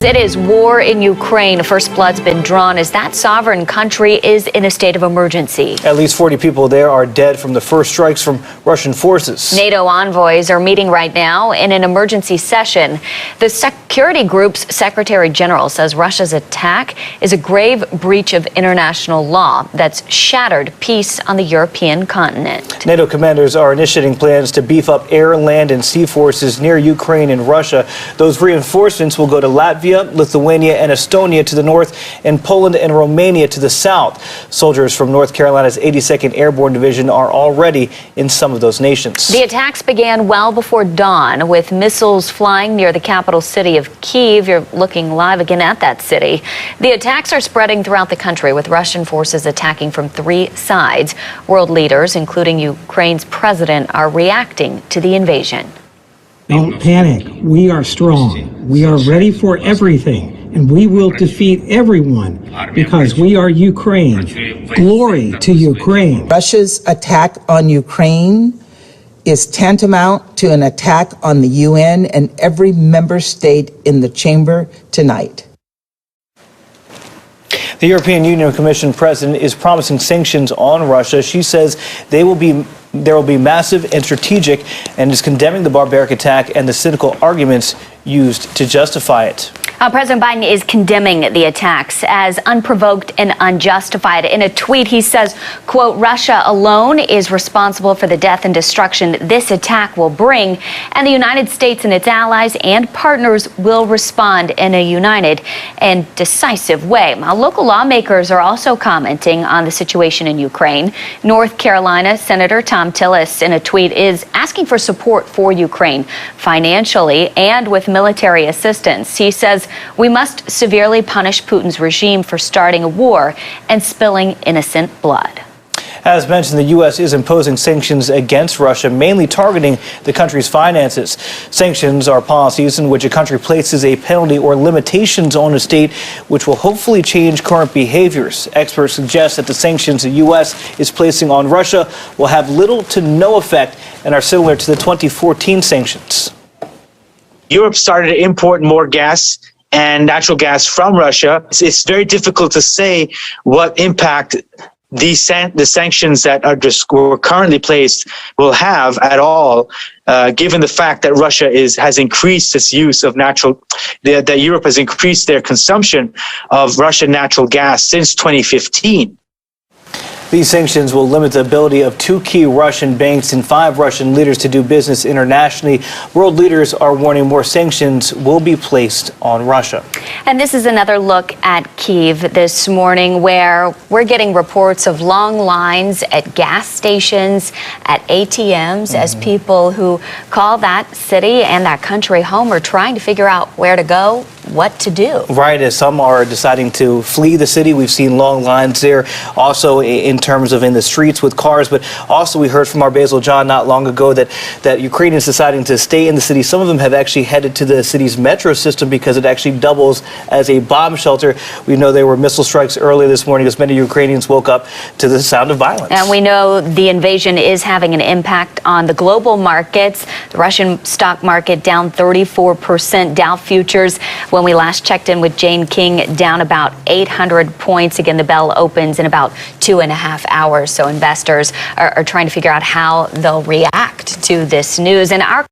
It is war in Ukraine. First blood's been drawn as that sovereign country is in a state of emergency. At least 40 people there are dead from the first strikes from Russian forces. NATO envoys are meeting right now in an emergency session. The security group's Secretary General says Russia's attack is a grave breach of international law that's shattered peace on the European continent. NATO commanders are initiating plans to beef up air, land, and sea forces near Ukraine and Russia. Those reinforcements will go to Latvia, Lithuania, and Estonia to the north, and Poland and Romania to the south. Soldiers from North Carolina's 82nd Airborne Division are already in some of those nations. The attacks began well before dawn, with missiles flying near the capital city of Kyiv. You're looking live again at that city. The attacks are spreading throughout the country, with Russian forces attacking from three sides. World leaders, including Ukraine's president, are reacting to the invasion. Don't panic. We are strong. We are ready for everything, and we will defeat everyone because we are Ukraine. Glory to Ukraine. Russia's attack on Ukraine is tantamount to an attack on the UN and every member state in the chamber tonight. The European Union Commission president is promising sanctions on Russia. She says there will be massive and strategic, and is condemning the barbaric attack and the cynical arguments used to justify it. President Biden is condemning the attacks as unprovoked and unjustified. In a tweet, he says, quote, Russia alone is responsible for the death and destruction this attack will bring, and the United States and its allies and partners will respond in a united and decisive way. Now, local lawmakers are also commenting on the situation in Ukraine. North Carolina Senator Tom Tillis, in a tweet, is asking for support for Ukraine financially and with military assistance. He says, we must severely punish Putin's regime for starting a war and spilling innocent blood. As mentioned, the U.S. is imposing sanctions against Russia, mainly targeting the country's finances. Sanctions are policies in which a country places a penalty or limitations on a state, which will hopefully change current behaviors. Experts suggest that the sanctions the U.S. is placing on Russia will have little to no effect and are similar to the 2014 sanctions. Europe started to import more gas and natural gas from Russia. It's very difficult to say what impact the sanctions that were currently placed will have at all, given the fact that Russia has increased its use of that Europe has increased their consumption of Russian natural gas since 2015. These sanctions will limit the ability of two key Russian banks and 5 Russian leaders to do business internationally. World leaders are warning more sanctions will be placed on Russia. And this is another look at Kyiv this morning, where we're getting reports of long lines at gas stations, at ATMs, as people who call that city and that country home are trying to figure out where to go, what to do. Right, as some are deciding to flee the city. We've seen long lines there, also in terms of in the streets with cars, but also we heard from our Basil John not long ago that Ukrainians deciding to stay in the city. Some of them have actually headed to the city's metro system because it actually doubles as a bomb shelter. We know there were missile strikes earlier this morning as many Ukrainians woke up to the sound of violence. And we know the invasion is having an impact on the global markets. The Russian stock market down 34%. Dow futures, when we last checked in with Jane King, down about 800 points. Again, the bell opens in about 2.5 hours. So investors are trying to figure out how they'll react to this news. And our